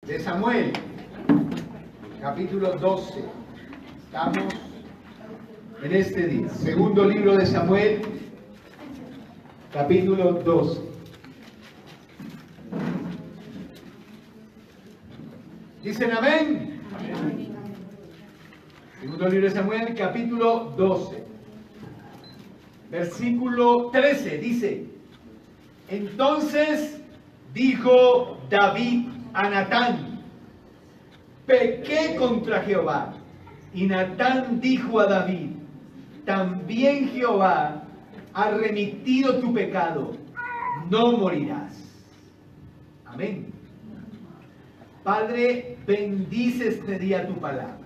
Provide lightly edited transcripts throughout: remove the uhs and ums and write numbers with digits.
de Samuel, capítulo 12. Estamos en este día. Segundo libro de Samuel, capítulo 12. ¿Dicen amén? Amén. Segundo libro de Samuel, capítulo 12. Versículo 13 dice: Entonces dijo David a Natán: pequé contra Jehová. Y Natán dijo a David: también Jehová ha remitido tu pecado, no morirás. Amén. Padre, bendice este día tu palabra.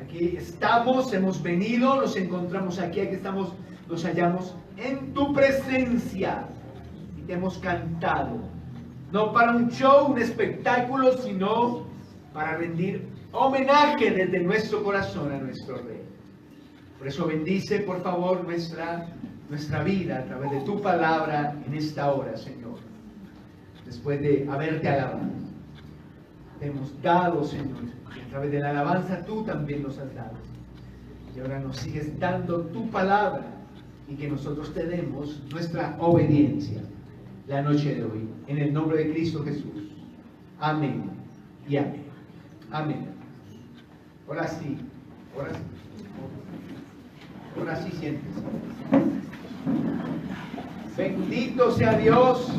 Aquí estamos, hemos venido, nos encontramos aquí estamos, nos hallamos en tu presencia y te hemos cantado. No para un show, un espectáculo, sino para rendir homenaje desde nuestro corazón a nuestro Rey. Por eso bendice, por favor, nuestra vida a través de tu palabra en esta hora, Señor. Después de haberte alabado, te hemos dado, Señor, y a través de la alabanza tú también nos has dado. Y ahora nos sigues dando tu palabra y que nosotros te demos nuestra obediencia la noche de hoy. En el nombre de Cristo Jesús. Amén y amén. Amén. Ahora sí, ahora sí. Ahora sí siéntese. Bendito sea Dios.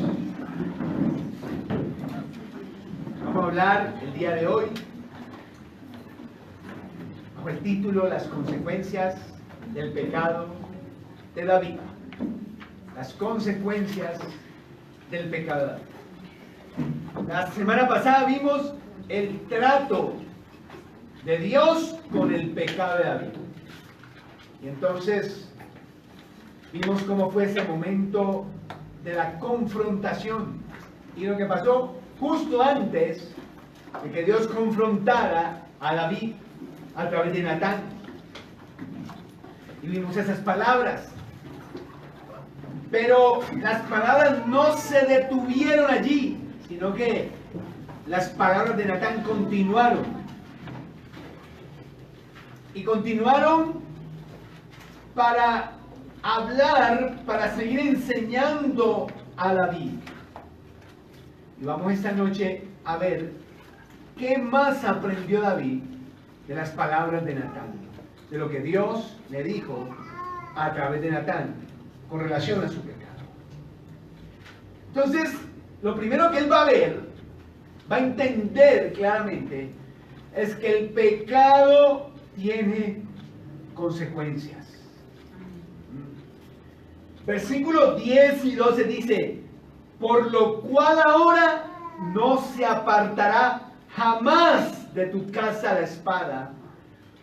Vamos a hablar el día de hoy bajo el título Las consecuencias del pecado de David. Las consecuencias del pecado de David. La semana pasada vimos el trato de Dios con el pecado de David. Y entonces vimos cómo fue ese momento de la confrontación. Y lo que pasó justo antes de que Dios confrontara a David a través de Natán. Y vimos esas palabras. Pero las palabras no se detuvieron allí, sino que las palabras de Natán continuaron. Y continuaron para hablar, para seguir enseñando a David. Y vamos esta noche a ver qué más aprendió David de las palabras de Natán, de lo que Dios le dijo a través de Natán con relación a su pecado. Entonces, lo primero que él va a ver, va a entender claramente, es que el pecado tiene consecuencias. Versículos 10 y 12 dice: por lo cual ahora no se apartará jamás de tu casa la espada,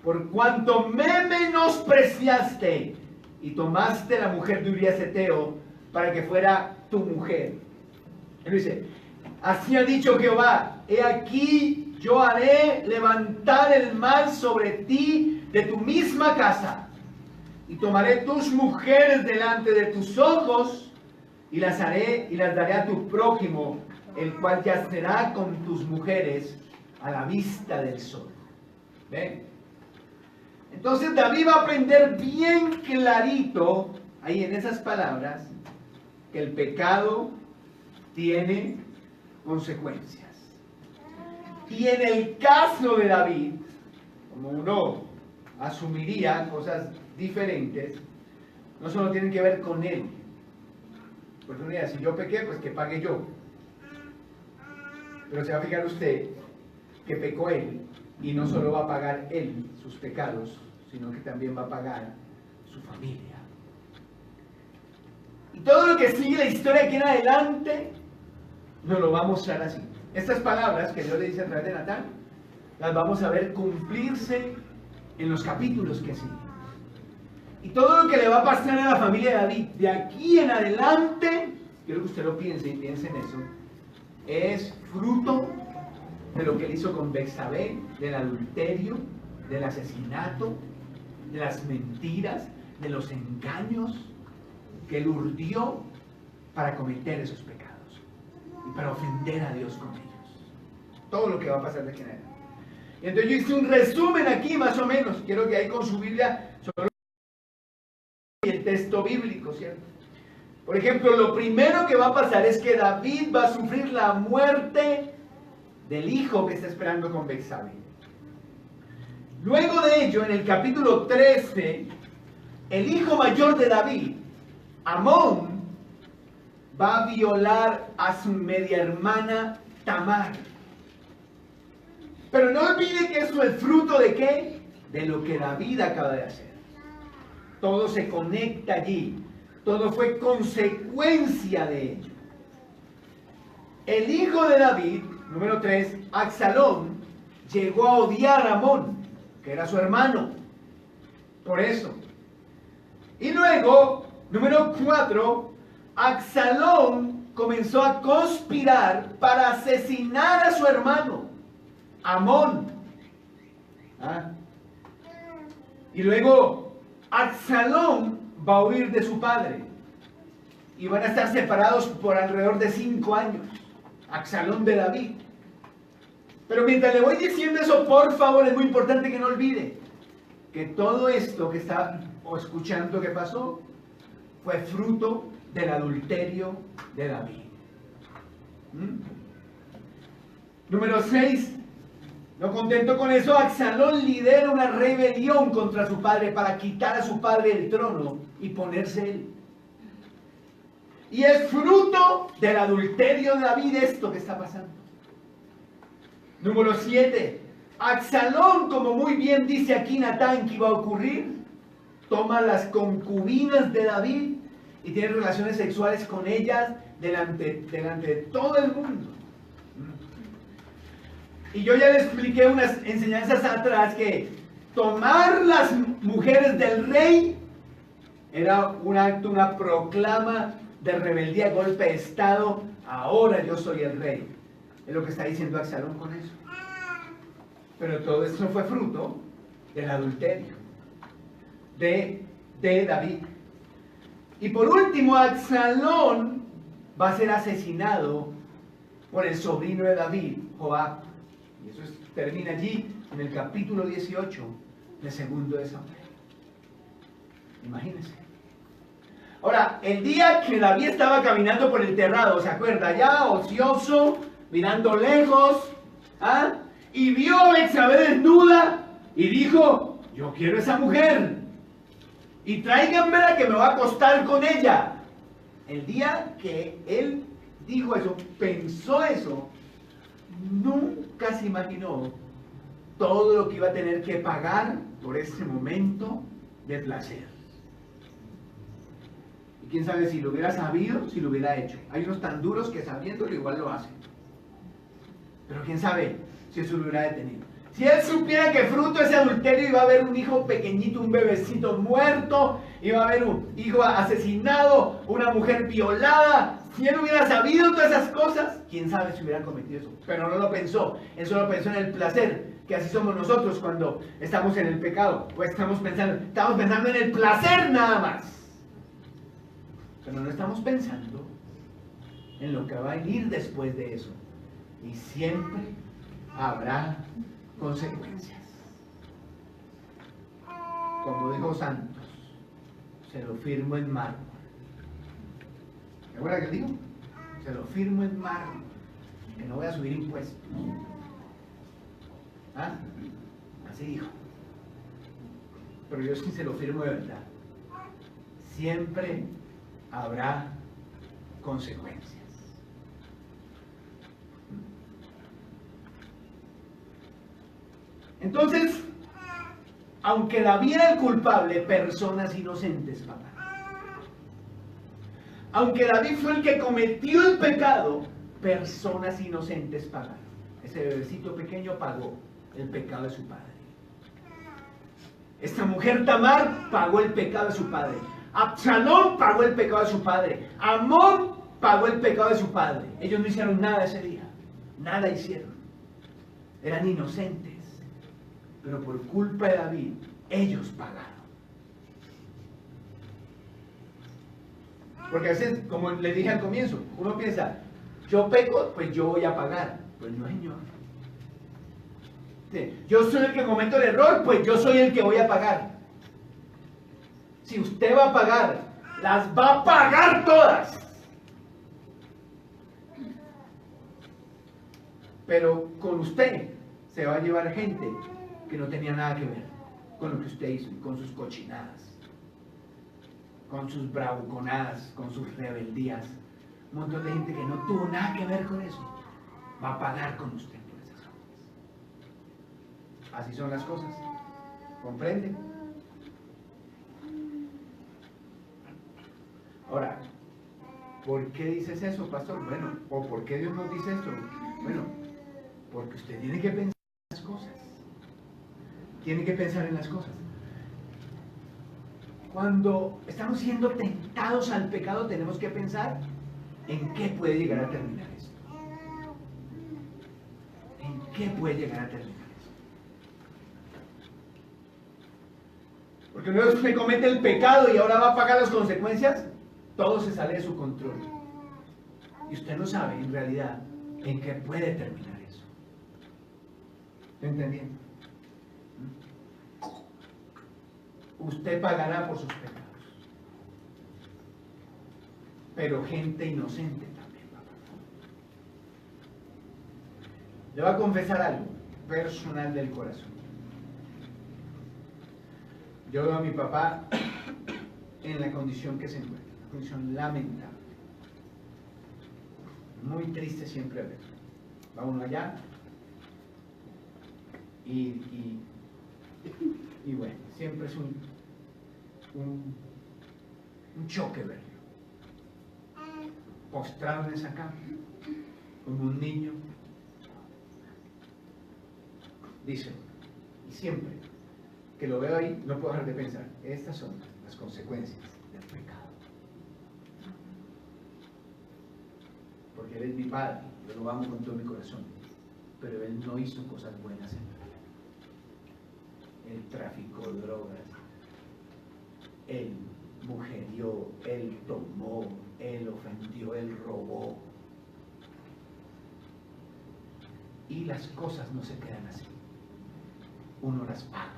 por cuanto me menospreciaste y tomaste la mujer de Urías Heteo para que fuera tu mujer. Él dice: así ha dicho Jehová, he aquí yo haré levantar el mal sobre ti de tu misma casa, y tomaré tus mujeres delante de tus ojos, y las daré a tu prójimo, el cual yacerá con tus mujeres a la vista del sol. ¿Ven? Entonces David va a aprender bien clarito, ahí en esas palabras, que el pecado tiene consecuencias. Y en el caso de David, como uno asumiría cosas diferentes, no solo tienen que ver con él. Por eso diría, si yo pequé, pues que pague yo. Pero se va a fijar usted que pecó él, y no solo va a pagar él sus pecados, sino que también va a pagar su familia. Y todo lo que sigue la historia aquí en adelante nos lo va a mostrar así. Estas palabras que Dios le dice a través de Natán, las vamos a ver cumplirse en los capítulos que siguen. Y todo lo que le va a pasar a la familia de David de aquí en adelante, quiero que usted lo piense y piense en eso, es fruto de lo que él hizo con Betsabé, del adulterio, del asesinato, de las mentiras, de los engaños que él urdió para cometer esos pecados y para ofender a Dios con ellos. todo lo que va a pasar de aquí en adelante. Y entonces yo hice un resumen aquí más o menos, quiero que ahí con su Biblia sobre el texto bíblico, ¿cierto? Por ejemplo, lo primero que va a pasar es que David va a sufrir la muerte del hijo que está esperando con Betsabé. Luego de ello, en el capítulo 13, el hijo mayor de David, Amón, va a violar a su media hermana Tamar. Pero no olvide que eso es fruto de ¿qué? De lo que David acaba de hacer. Todo se conecta allí. Todo fue consecuencia de ello. El hijo de David, número 3, Absalón, llegó a odiar a Amón, que era su hermano. Por eso. Y luego, número 4, Absalón comenzó a conspirar para asesinar a su hermano, Amón. Y luego, Absalón va a huir de su padre. Y van a estar separados por alrededor de 5 años. Absalón de David. Pero mientras le voy diciendo eso, por favor, es muy importante que no olvide que todo esto que está escuchando que pasó fue fruto del adulterio de David. Número 6. No contento con eso, Absalón lidera una rebelión contra su padre para quitar a su padre el trono y ponerse él. Y es fruto del adulterio de David esto que está pasando. Número 7. Absalón, como muy bien dice aquí Natán que iba a ocurrir, toma las concubinas de David y tiene relaciones sexuales con ellas delante de todo el mundo. Y yo ya le expliqué unas enseñanzas atrás que tomar las mujeres del rey era un acto, una proclama de rebeldía, golpe de estado. Ahora yo soy el rey. Es lo que está diciendo Absalón con eso. Pero todo eso fue fruto del adulterio de David. Y por último, Absalón va a ser asesinado por el sobrino de David, Joab. Y eso termina allí en el capítulo 18 del segundo de Samuel. Imagínense. Ahora, el día que David estaba caminando por el terrado, ¿se acuerda? Ya ocioso, mirando lejos, y vio a Betsabé desnuda y dijo: yo quiero esa mujer y tráiganmela que me va a acostar con ella. El día que él dijo eso, pensó eso, nunca se imaginó todo lo que iba a tener que pagar por ese momento de placer. Y quién sabe si lo hubiera sabido, si lo hubiera hecho. Hay unos tan duros que sabiéndolo igual lo hacen. Pero quién sabe si eso lo hubiera detenido. Si él supiera que fruto de ese adulterio iba a haber un hijo pequeñito, un bebecito muerto, iba a haber un hijo asesinado, una mujer violada, si él hubiera sabido todas esas cosas, quién sabe si hubiera cometido eso. Pero no lo pensó. Él solo pensó en el placer, que así somos nosotros cuando estamos en el pecado. Pues estamos pensando en el placer nada más. Pero no estamos pensando en lo que va a venir después de eso. Y siempre habrá consecuencias. Como dijo Santos, se lo firmo en mármol. ¿Se acuerda que dijo? Se lo firmo en mármol, que no voy a subir impuestos. Así dijo. Pero yo sí se lo firmo de verdad. Siempre habrá consecuencias. Entonces, aunque David era el culpable, personas inocentes pagaron. Aunque David fue el que cometió el pecado, personas inocentes pagaron. Ese bebecito pequeño pagó el pecado de su padre. Esta mujer Tamar pagó el pecado de su padre. Absalón pagó el pecado de su padre. Amón pagó el pecado de su padre. Ellos no hicieron nada ese día. Nada hicieron. Eran inocentes. Pero por culpa de David, ellos pagaron. Porque a veces, como les dije al comienzo, uno piensa, yo peco, pues yo voy a pagar. Pues no, señor. Yo soy el que cometo el error, pues yo soy el que voy a pagar. Si usted va a pagar, las va a pagar todas. Pero con usted se va a llevar gente que no tenía nada que ver con lo que usted hizo, con sus cochinadas, con sus bravuconadas, con sus rebeldías. Un montón de gente que no tuvo nada que ver con eso va a pagar con usted por esas cosas. Así son las cosas. ¿Comprende? Ahora, ¿por qué dices eso, pastor? Bueno, ¿o por qué Dios nos dice esto? Bueno, porque usted tiene que pensar en las cosas. Tiene que pensar en las cosas. Cuando estamos siendo tentados al pecado, tenemos que pensar en qué puede llegar a terminar esto. ¿En qué puede llegar a terminar esto? Porque luego usted comete el pecado y ahora va a pagar las consecuencias. Todo se sale de su control. Y usted no sabe en realidad en qué puede terminar eso. ¿Está entendiendo? Usted pagará por sus pecados. Pero gente inocente también va a pagar. Le voy a confesar algo personal del corazón. Yo veo a mi papá en la condición que se encuentra, una condición lamentable. Muy triste siempre verlo. Va uno allá y bueno, siempre es un choque verlo. Postrado en esa cama, como un niño. Dice, y siempre que lo veo ahí, no puedo dejar de pensar, estas son las consecuencias del pecado. Porque Él es mi Padre, yo lo amo con todo mi corazón, pero Él no hizo cosas buenas en mí. Él traficó drogas, Él mujerió, Él tomó, Él ofendió, Él robó. Y las cosas no se quedan así. Uno las paga.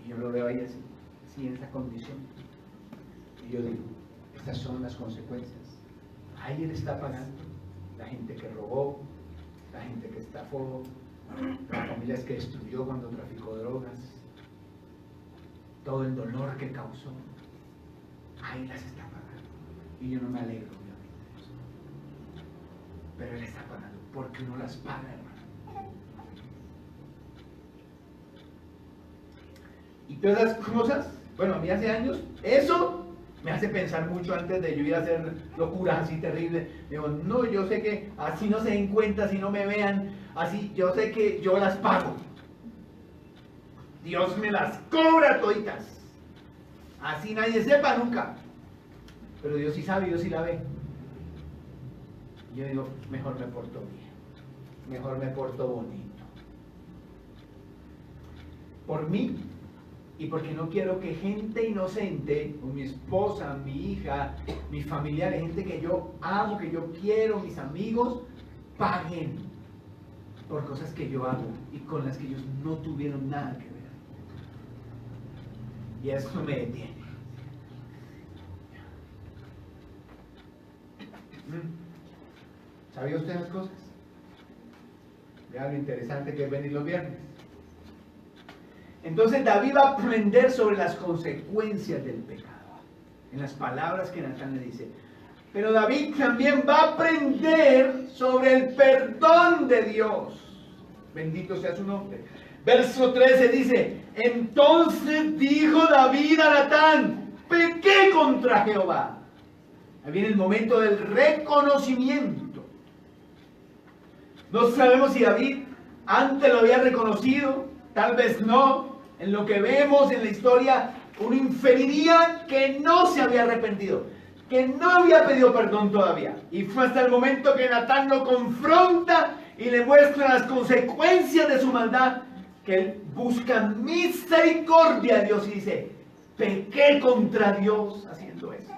Y yo lo veo ahí así en esa condición. Y yo digo, estas son las consecuencias. Ahí Él está pagando. La gente que robó, la gente que estafó, las familias que destruyó cuando traficó drogas, todo el dolor que causó, ahí las está pagando. Y yo no me alegro, obviamente, de eso. Pero Él está pagando, porque uno las paga, hermano. Y todas esas cosas, bueno, a mí hace años, eso me hace pensar mucho antes de yo ir a hacer locuras así terribles. Digo, no, yo sé que así no se den cuenta, así no me vean, así yo sé que yo las pago. Dios me las cobra toditas. Así nadie sepa nunca. Pero Dios sí sabe, Dios sí la ve. Y yo digo, mejor me porto bien. Mejor me porto bonito. Por mí. Y porque no quiero que gente inocente, o mi esposa, mi hija, mis familiares, gente que yo amo, que yo quiero, mis amigos, paguen por cosas que yo hago y con las que ellos no tuvieron nada que ver. Y eso me detiene. ¿Sabía usted las cosas? Vea lo interesante que es venir los viernes. Entonces David va a aprender sobre las consecuencias del pecado. En las palabras que Natán le dice. Pero David también va a aprender sobre el perdón de Dios. Bendito sea su nombre. Verso 13 dice, entonces dijo David a Natán, pequé contra Jehová. Ahí viene el momento del reconocimiento. No sabemos si David antes lo había reconocido, tal vez no. En lo que vemos en la historia, uno inferiría que no se había arrepentido, que no había pedido perdón todavía. Y fue hasta el momento que Natán lo confronta y le muestra las consecuencias de su maldad, que él busca misericordia a Dios y dice, pequé contra Dios haciendo eso.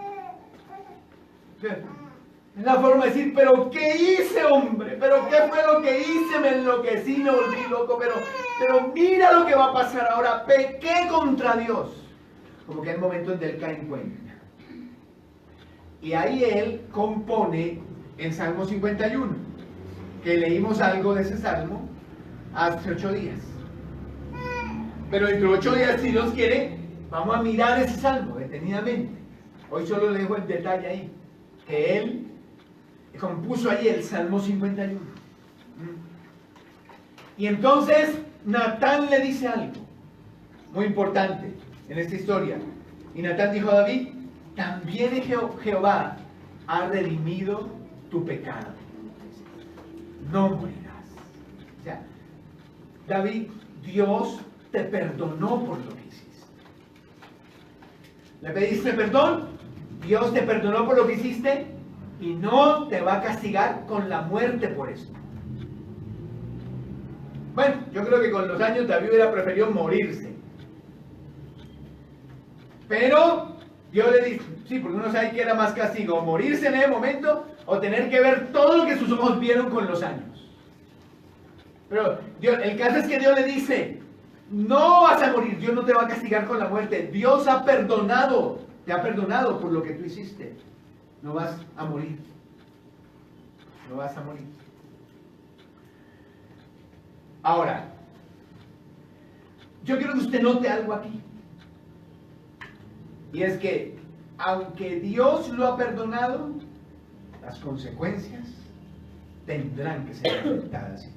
Es la forma de decir, pero ¿qué hice, hombre? ¿Pero qué fue lo que hice? Me enloquecí, me volví loco, pero mira lo que va a pasar ahora. Pequé contra Dios. Como que hay momentos en que él cae en cuenta. Y ahí él compone el Salmo 51, que leímos algo de ese salmo hace 8 días. Pero dentro de 8 días, si Dios quiere, vamos a mirar ese salmo detenidamente. Hoy solo le dejo el detalle ahí, que él compuso ahí el Salmo 51. Y entonces Natán le dice algo muy importante en esta historia. Y Natán dijo a David, también Jehová ha redimido tu pecado. No morirás. O sea, David, Dios te perdonó por lo que hiciste. ¿Le pediste perdón? Dios te perdonó por lo que hiciste y no te va a castigar con la muerte por eso. Bueno, yo creo que con los años David hubiera preferido morirse. Pero Dios le dice, sí, porque uno sabe que era más castigo, morirse en ese momento o tener que ver todo lo que sus ojos vieron con los años. Pero Dios, el caso es que Dios le dice, no vas a morir, Dios no te va a castigar con la muerte. Dios ha perdonado, te ha perdonado por lo que tú hiciste. No vas a morir. No vas a morir. Ahora, yo quiero que usted note algo aquí. Y es que, aunque Dios lo ha perdonado, las consecuencias tendrán que ser enfrentadas.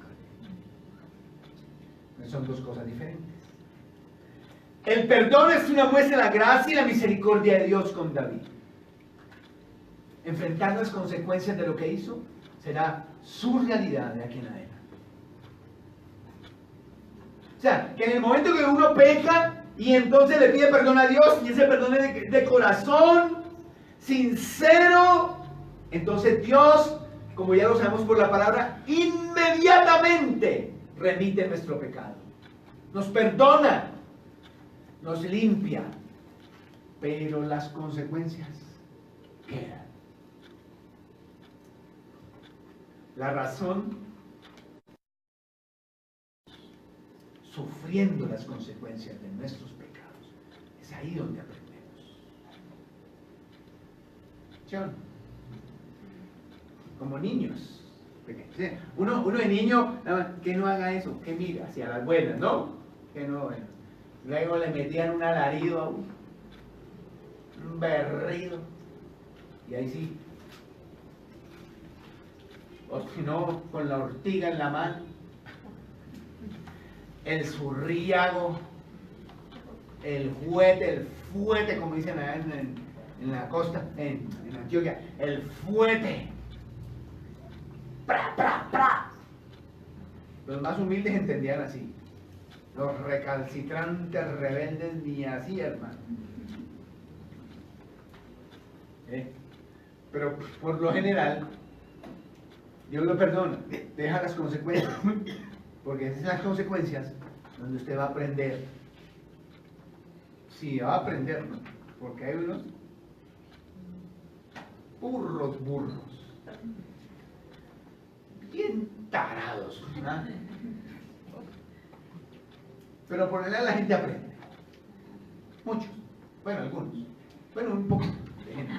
Son dos cosas diferentes. El perdón es una muestra de la gracia y la misericordia de Dios con David. Enfrentar las consecuencias de lo que hizo será su realidad de aquí en adelante. O sea, que en el momento que uno peca y entonces le pide perdón a Dios y ese perdón es de corazón, sincero, entonces Dios, como ya lo sabemos por la palabra, inmediatamente remite nuestro pecado. Nos perdona, nos limpia, pero las consecuencias quedan. La razón, sufriendo las consecuencias de nuestros pecados. Es ahí donde aprendemos. ¿Sí o no? Como niños. Uno de niño, que no haga eso, que mira hacia las buenas, ¿no? Que no, bueno. Luego le metían un alarido a uno, un berrido, y ahí sí. O si no, con la ortiga en la mano, el zurriago, el fuete, como dicen allá en la costa, en Antioquia, el fuete. ¡Pra, pra, pra! Los más humildes entendían así. Los recalcitrantes rebeldes ni así, hermano. Pero por lo general, Dios lo perdona, deja las consecuencias. Porque esas son las consecuencias donde usted va a aprender. Sí, va a aprender, ¿no? Porque hay unos burros. Bien tarados, ¿no? Pero por el lado la gente aprende. Muchos. Bueno, algunos. Bueno, un poquito de gente.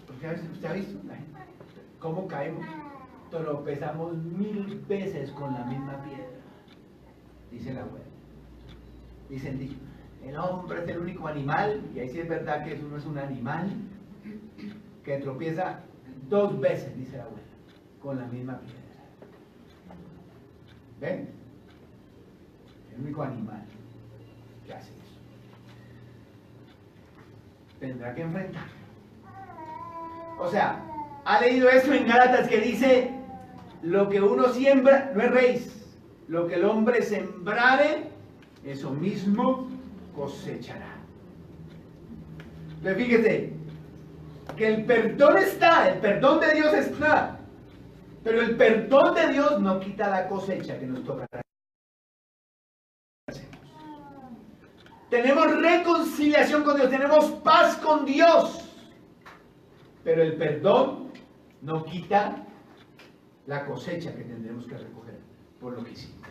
Porque a veces usted ha visto la gente, cómo caemos. Tropezamos 1000 veces con la misma piedra. Dice la abuela. Dice el dicho. El hombre es el único animal, y ahí sí es verdad que eso no es un animal, que tropieza 2 veces, dice la abuela, con la misma piedra. ¿Ven? El único animal que hace eso. Tendrá que enfrentarlo. O sea, ha leído eso en Gálatas que dice, lo que uno siembra no es raíz, lo que el hombre sembrare, eso mismo cosechará. Entonces fíjese, que el perdón está, el perdón de Dios está, pero el perdón de Dios no quita la cosecha que nos tocará. Tenemos reconciliación con Dios, tenemos paz con Dios. Pero el perdón no quita la cosecha que tendremos que recoger por lo que hicimos.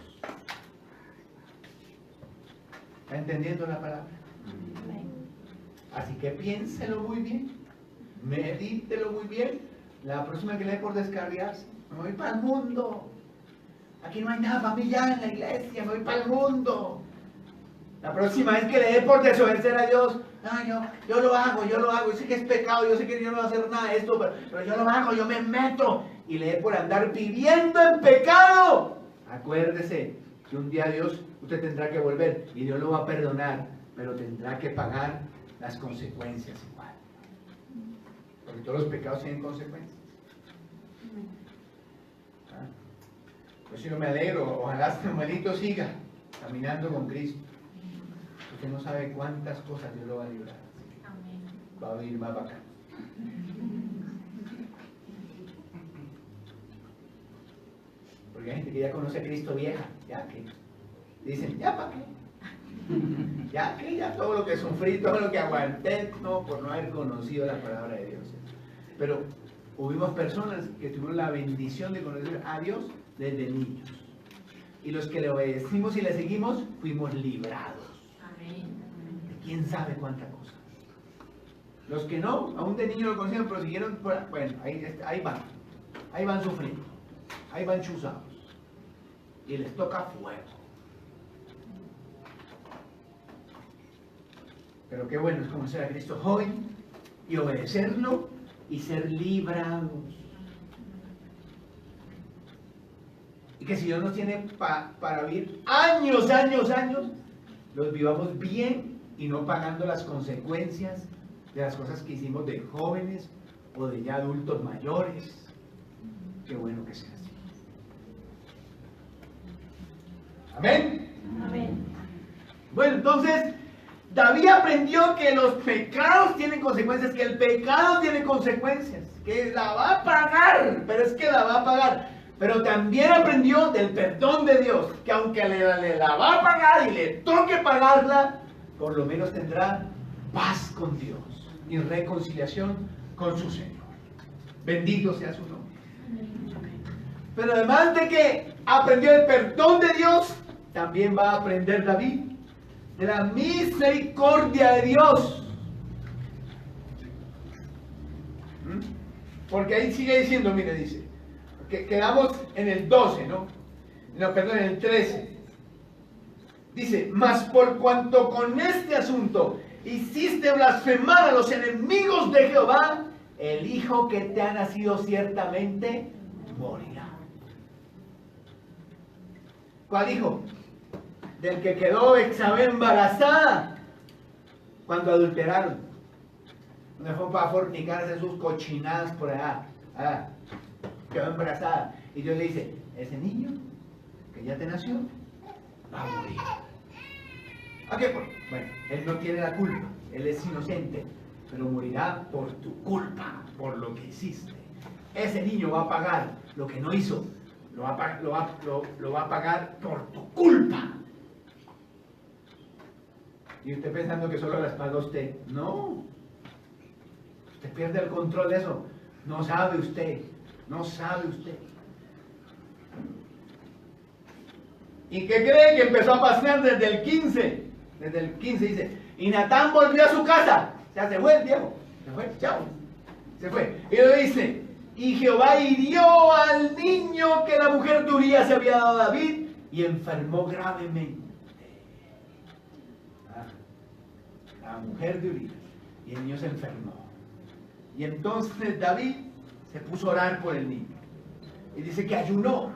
¿Está entendiendo la palabra? Así que piénselo muy bien, medítelo muy bien. La próxima que lee por descarriarse, me voy para el mundo. Aquí no hay nada para mí ya en la iglesia, me voy para el mundo. La próxima vez que lee por desobedecer a Dios, yo lo hago, yo sé que es pecado, yo sé que yo no voy a hacer nada de esto, pero yo lo hago, yo me meto. Y lee por andar viviendo en pecado. Acuérdese que un día Dios, usted tendrá que volver y Dios lo va a perdonar, pero tendrá que pagar las consecuencias igual. Porque todos los pecados tienen consecuencias. Pues si no me alegro, ojalá este numerito siga caminando con Cristo. Usted no sabe cuántas cosas Dios lo va a librar. Va a vivir más bacán. Porque hay gente que ya conoce a Cristo vieja, ya que dicen, ya para qué, ya que ya todo lo que sufrí, todo lo que aguanté, no, por no haber conocido la palabra de Dios. Pero hubimos personas que tuvieron la bendición de conocer a Dios desde niños. Y los que le obedecimos y le seguimos, fuimos librados. De quién sabe cuánta cosa. Los que no, aún de niños lo conocieron, pero siguieron, bueno, ahí van sufriendo, ahí van chuzados. Y les toca fuego. Pero qué bueno es conocer a Cristo joven y obedecerlo y ser librados. Y que si Dios nos tiene para vivir años, los vivamos bien y no pagando las consecuencias de las cosas que hicimos de jóvenes o de ya adultos mayores. Qué bueno que sea así. Amén. Amén. Bueno, entonces, David aprendió que los pecados tienen consecuencias, que el pecado tiene consecuencias, que la va a pagar, pero es que la va a pagar. Pero también aprendió del perdón de Dios, que aunque le la va a pagar y le toque pagarla, por lo menos tendrá paz con Dios y reconciliación con su Señor. Bendito sea su nombre. Pero además de que aprendió el perdón de Dios, también va a aprender David de la misericordia de Dios. Porque ahí sigue diciendo, mire, dice, que quedamos en el 12, ¿no? No, perdón, en el 13. Dice, mas por cuanto con este asunto hiciste blasfemar a los enemigos de Jehová, el hijo que te ha nacido ciertamente morirá. ¿Cuál hijo? Del que quedó Betsabé embarazada cuando adulteraron. Donde fue para fornicarse sus cochinadas por allá. Quedó embarazada. Y Dios le dice, ese niño que ya te nació va a morir. ¿A qué? Bueno, él no tiene la culpa, él es inocente, pero morirá por tu culpa, por lo que hiciste. Ese niño va a pagar lo que no hizo, lo va a pagar por tu culpa. Y usted pensando que solo las paga usted. No. Usted pierde el control de eso. No sabe usted. No sabe usted. ¿Y qué cree? Que empezó a pasear desde el 15. Desde el 15 dice. Y Natán volvió a su casa. O sea, se fue el viejo. Se fue. Chao. Se fue. Y luego dice. Y Jehová hirió al niño que la mujer de Urías se había dado a David. Y enfermó gravemente. La mujer de Urías. Y el niño se enfermó. Y entonces David se puso a orar por el niño. Y dice que ayunó.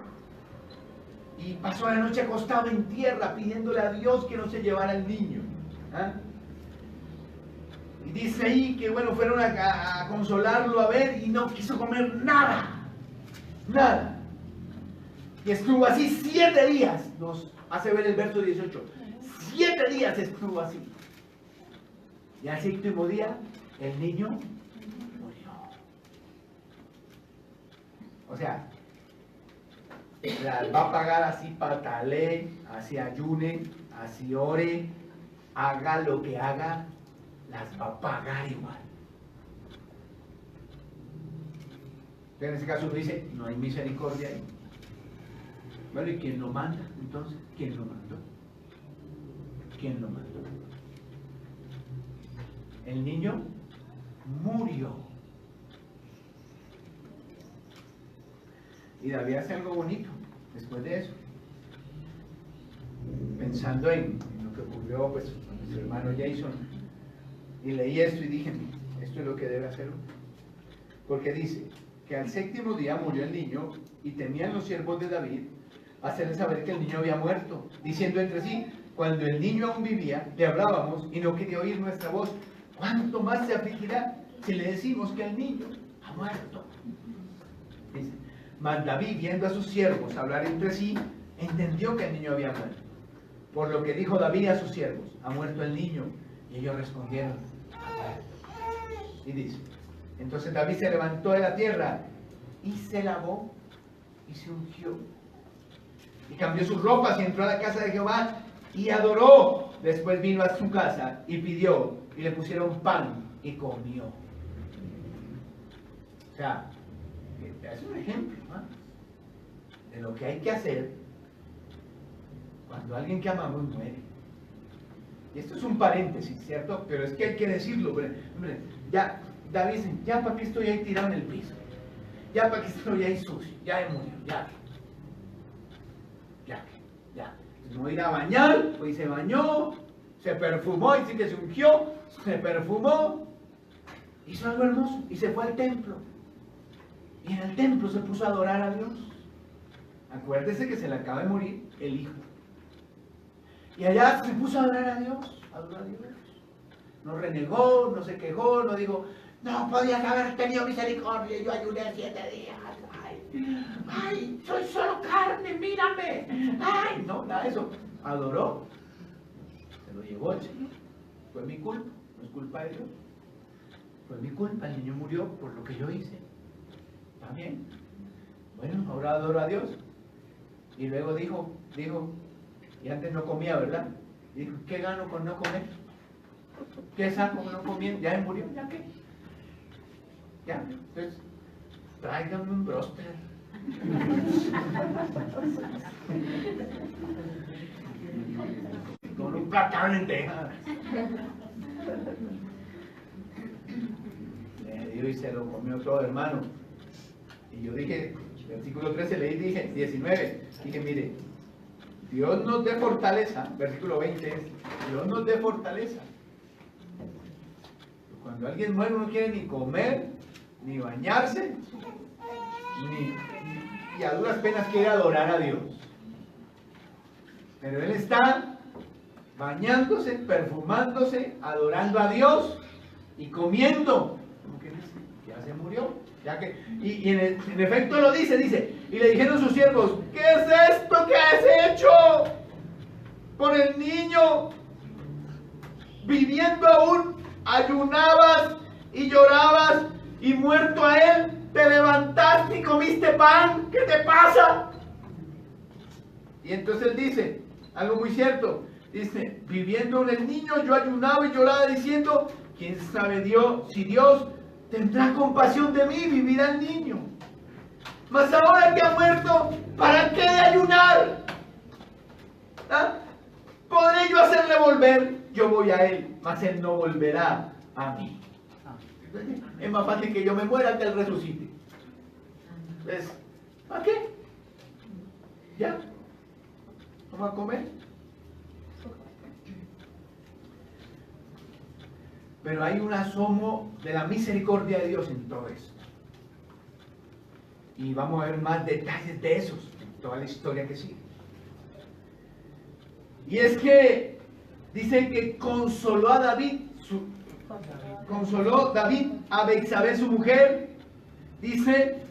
Y pasó la noche acostado en tierra pidiéndole a Dios que no se llevara al niño. Y dice ahí que bueno, fueron a consolarlo a ver y no quiso comer nada. Nada. Y estuvo así 7 días. Nos hace ver el verso 18. 7 días estuvo así. Y al 7º día, el niño murió. O sea, las va a pagar así patalee, así ayune, así ore, haga lo que haga, las va a pagar igual. En ese caso uno dice, no hay misericordia ahí. Bueno, ¿y quién lo manda? Entonces, ¿quién lo mandó? ¿Quién lo mandó? El niño murió. Y David hace algo bonito después de eso. Pensando en lo que ocurrió pues, con nuestro hermano Jason. Y leí esto y dije, esto es lo que debe hacer uno. Porque dice que al 7º día murió el niño y temían los siervos de David hacerle saber que el niño había muerto, diciendo entre sí, cuando el niño aún vivía, le hablábamos y no quería oír nuestra voz. ¿Cuánto más se afligirá si le decimos que el niño ha muerto? Dice, mas David, viendo a sus siervos hablar entre sí, entendió que el niño había muerto. Por lo que dijo David a sus siervos, ha muerto el niño. Y ellos respondieron, ha muerto. Y dice, entonces David se levantó de la tierra y se lavó y se ungió. Y cambió sus ropas y entró a la casa de Jehová y adoró. Después vino a su casa y pidió y le pusieron pan y comió. O sea, es un ejemplo, ¿no?, de lo que hay que hacer cuando alguien que amamos muere. Y esto es un paréntesis, ¿cierto? Pero es que hay que decirlo. Hombre, ya, David dice, ya para qué estoy ahí tirado en el piso. Ya para qué estoy ahí sucio. Ya murió, ya. No ir a bañar, pues se bañó, se perfumó, y sí que se ungió, se perfumó, hizo algo hermoso y se fue al templo. Y en el templo se puso a adorar a Dios. Acuérdese que se le acaba de morir el hijo. Y allá se puso a adorar a Dios, adorar a Dios. No renegó, no se quejó, no dijo, no podías haber tenido misericordia, yo ayuné 7 días. Ay, soy solo carne, mírame. Ay, no, nada de eso. Adoró. Se lo llevó el Señor. Fue mi culpa, no es culpa de Dios. Fue mi culpa, el niño murió por lo que yo hice. ¿Está bien? Bueno, ahora adoro a Dios. Y luego dijo, y antes no comía, ¿verdad? Dijo, ¿qué gano con no comer? ¿Qué saco con no comer? Ya murió, ¿ya qué? Ya, entonces, tráigame un bróster. Con un plato de lentejas. Le dio y se lo comió todo, hermano. Y yo dije, versículo 13 leí, dije, 19, dije, mire, Dios nos dé fortaleza, versículo 20 es, Dios nos dé fortaleza. Cuando alguien muere no quiere ni comer, ni bañarse, y a duras penas quiere adorar a Dios. Pero él está bañándose, perfumándose, adorando a Dios y comiendo. ¿Cómo que dice? Ya se murió. Ya que, y en efecto lo dice, y le dijeron sus siervos, ¿qué es esto que has hecho por el niño? Viviendo aún, ayunabas y llorabas, y muerto a él, te levantaste y comiste pan. ¿Qué te pasa? Y entonces él dice, algo muy cierto, dice, viviendo en el niño, yo ayunaba y lloraba diciendo, ¿quién sabe Dios, si Dios tendrá compasión de mí, vivirá el niño? Mas ahora que ha muerto, ¿para qué ayunar? ¿Ah? ¿Podré yo hacerle volver? Yo voy a él, mas él no volverá a mí. Es más fácil que yo me muera que él resucite. Entonces, ¿para qué? ¿Ya? ¿Vamos a comer? Pero hay un asomo de la misericordia de Dios en todo esto. Y vamos a ver más detalles de esos en toda la historia que sigue. Y es que dice que consoló David a Betsabé su mujer, dice,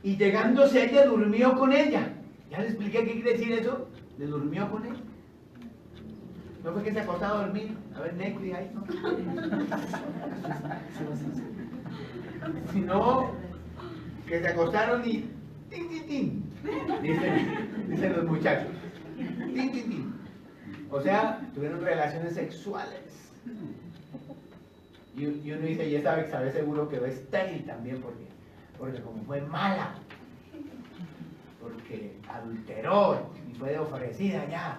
y llegándose a ella durmió con ella. Ya le expliqué qué quiere decir eso. Le durmió con ella. No fue que se acostó a dormir, a ver Netflix ahí, ¿no? Sino que se acostaron y tin, tin, tin, dicen los muchachos. Tin, tin, tin. O sea, tuvieron relaciones sexuales. Y uno dice, y esta Bexabé seguro quedó estéril también, porque como fue mala, porque adulteró y fue ofrecida ya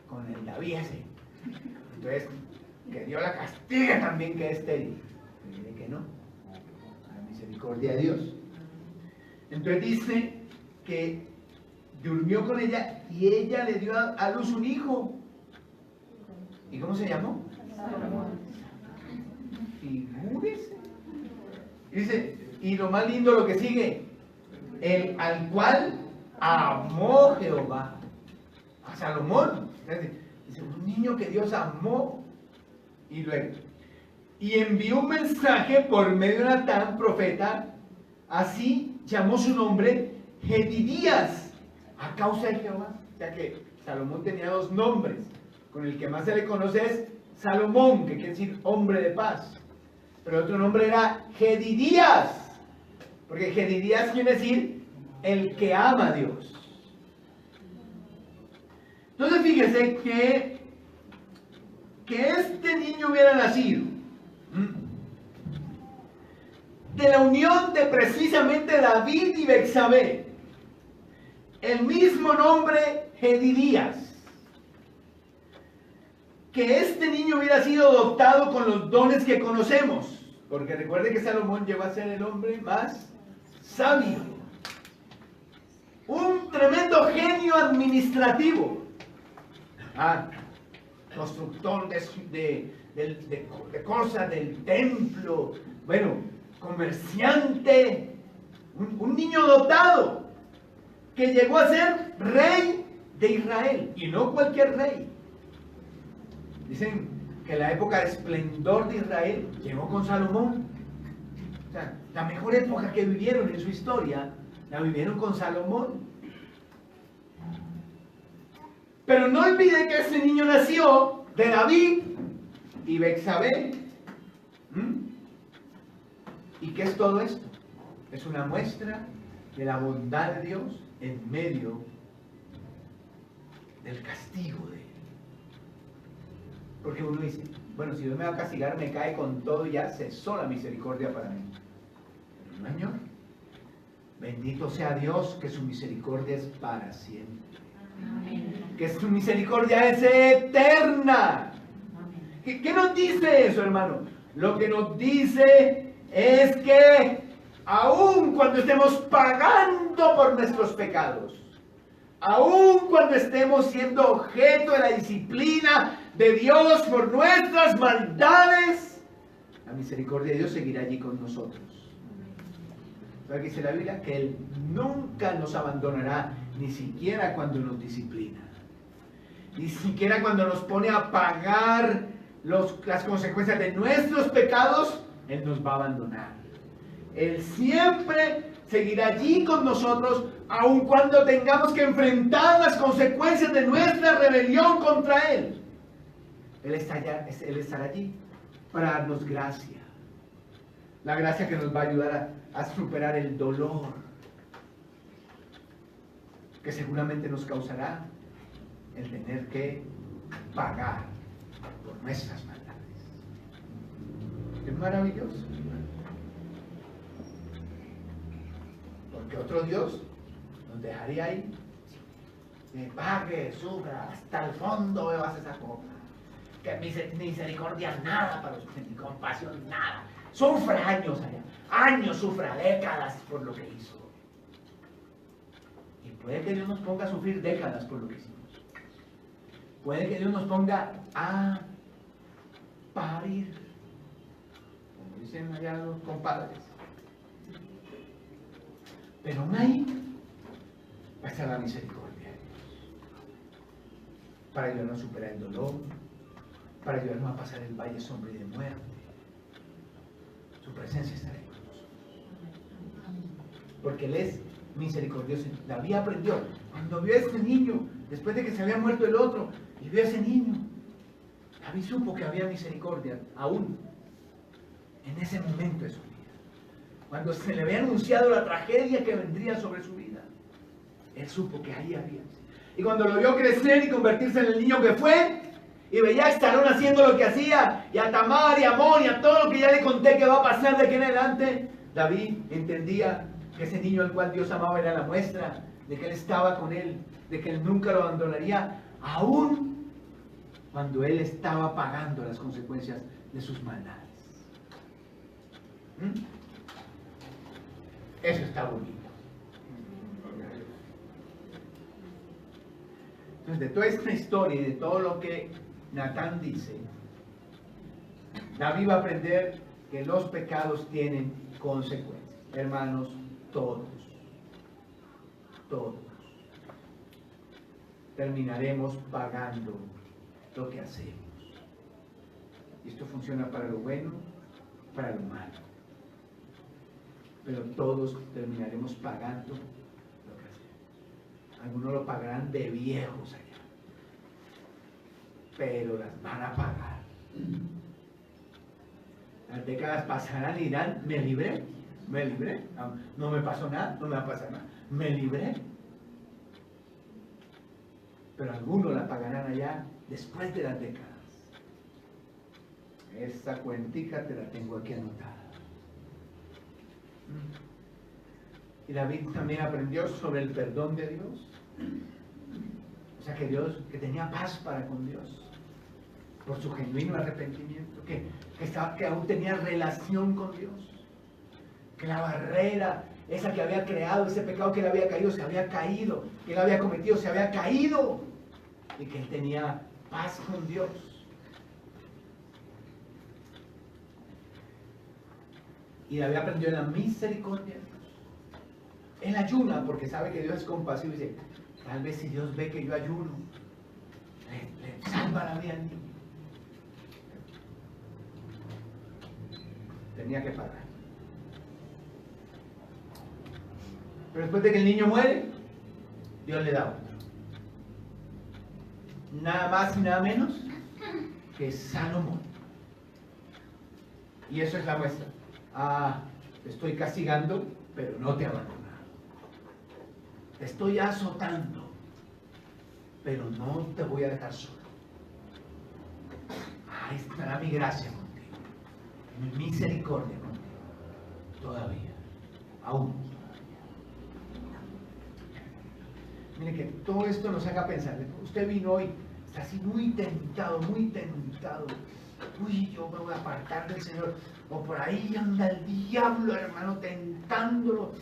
con el David ese. Entonces, que Dios la castigue también que es estéril. Y dice que no, a la misericordia de Dios. Entonces dice que durmió con ella y ella le dio a luz un hijo. ¿Y cómo se llamó? Salomón. Figúrese. Dice, y lo más lindo lo que sigue, al cual amó Jehová. A Salomón. Dice, un niño que Dios amó. Y luego, y envió un mensaje por medio de Natán, profeta, así llamó su nombre Jedidías, a causa de Jehová. O sea que Salomón tenía dos nombres. Con el que más se le conoce es Salomón, que quiere decir hombre de paz. Pero otro nombre era Jedidías, porque Jedidías quiere decir el que ama a Dios. Entonces fíjese que este niño hubiera nacido de la unión de precisamente David y Bexabé, el mismo nombre Jedidías, que este niño hubiera sido dotado con los dones que conocemos, porque recuerde que Salomón llegó a ser el hombre más sabio, un tremendo genio administrativo, constructor de cosas del templo, bueno, comerciante, un niño dotado que llegó a ser rey de Israel, y no cualquier rey. Dicen que la época de esplendor de Israel llegó con Salomón. O sea, la mejor época que vivieron en su historia, la vivieron con Salomón. Pero no olvide que ese niño nació de David y Bexabé. ¿Y qué es todo esto? Es una muestra de la bondad de Dios en medio del castigo de Él. Porque uno dice, bueno, si Dios me va a castigar, me cae con todo y ya cesó la misericordia para mí. Pero no, Señor. Bendito sea Dios, que su misericordia es para siempre. Amén. Que su misericordia es eterna. ¿Qué nos dice eso, hermano? Lo que nos dice es que aun cuando estemos pagando por nuestros pecados, aun cuando estemos siendo objeto de la disciplina de Dios por nuestras maldades, la misericordia de Dios seguirá allí con nosotros. ¿Sabe qué dice la Biblia? Que Él nunca nos abandonará, ni siquiera cuando nos disciplina, ni siquiera cuando nos pone a pagar las consecuencias de nuestros pecados. Él nos va a abandonar. Él siempre seguirá allí con nosotros, aun cuando tengamos que enfrentar las consecuencias de nuestra rebelión contra Él. Él estará allí para darnos gracia. La gracia que nos va a ayudar a superar el dolor que seguramente nos causará el tener que pagar por nuestras maldades. Es maravilloso. Porque otro Dios nos dejaría ahí. Que pague, sufra, hasta el fondo bebas esa copa. Que misericordia nada para usted, ni compasión nada. Sufra años allá, años sufra, décadas por lo que hizo. Y puede que Dios nos ponga a sufrir décadas por lo que hicimos. Puede que Dios nos ponga a parir, como dicen allá los compadres. Pero aún ahí va a estar la misericordia de Dios para ayudarnos a superar el dolor, para ayudarnos a pasar el valle sombrío de muerte. Su presencia estará con nosotros. Porque Él es misericordioso. David aprendió. Cuando vio a este niño, después de que se había muerto el otro, y vio a ese niño, David supo que había misericordia aún en ese momento de su vida. Cuando se le había anunciado la tragedia que vendría sobre su vida, él supo que ahí había. Y cuando lo vio crecer y convertirse en el niño que fue, y veía a Absalón haciendo lo que hacía, y a Tamar y a Amón y a todo lo que ya le conté que va a pasar de aquí en adelante, David entendía que ese niño al cual Dios amaba era la muestra de que él estaba con él, de que él nunca lo abandonaría, aún cuando él estaba pagando las consecuencias de sus maldades. Eso está bonito. Entonces, de toda esta historia y de todo lo que Natán dice, David va a aprender que los pecados tienen consecuencias. Hermanos, todos terminaremos pagando lo que hacemos. Y esto funciona para lo bueno, para lo malo. Pero todos terminaremos pagando lo que hacemos. Algunos lo pagarán de viejos allá, pero las van a pagar. Las décadas pasarán y dirán, me libré, no me pasó nada, no me va a pasar nada, me libré. Pero algunos la pagarán allá después de las décadas. Esa cuentica te la tengo aquí anotada. Y David también aprendió sobre el perdón de Dios. O sea, que tenía paz para con Dios por su genuino arrepentimiento, que aún tenía relación con Dios, que la barrera esa que había creado, ese pecado que le había caído, se había caído, que él había cometido, se había caído, y que él tenía paz con Dios. Y David aprendió en la misericordia de Dios. Él ayuna porque sabe que Dios es compasivo y dice, tal vez si Dios ve que yo ayuno, le salva la vida al niño. Tenía que pagar. Pero después de que el niño muere, Dios le da otro. Nada más y nada menos que Salomón. Y eso es la muestra. Te estoy castigando, pero no te he abandonado. Te estoy azotando, pero no te voy a dejar solo. Ahí estará mi gracia contigo, mi misericordia contigo. Todavía, aún. Mire que todo esto nos haga pensar. Usted vino hoy, está así muy tentado, muy tentado. Uy, yo me voy a apartar del Señor. O por ahí anda el diablo, hermano, tentándolo.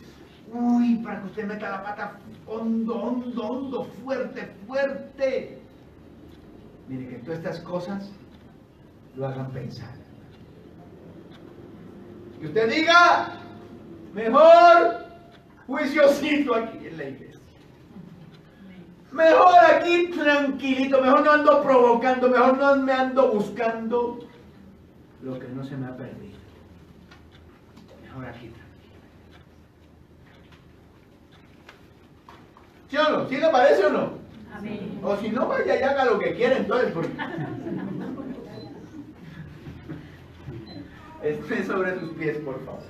Uy, para que usted meta la pata hondo, fuerte. Mire que todas estas cosas lo hagan pensar. Y usted diga, mejor juiciosito aquí en la iglesia. Mejor aquí tranquilito, mejor no ando provocando, mejor no me ando buscando lo que no se me ha perdido. Mejor aquí tranquilo. ¿Sí o no? ¿Sí le parece o no? Amén. O si no, vaya y haga lo que quiera entonces. Porque... Esté sobre sus pies, por favor.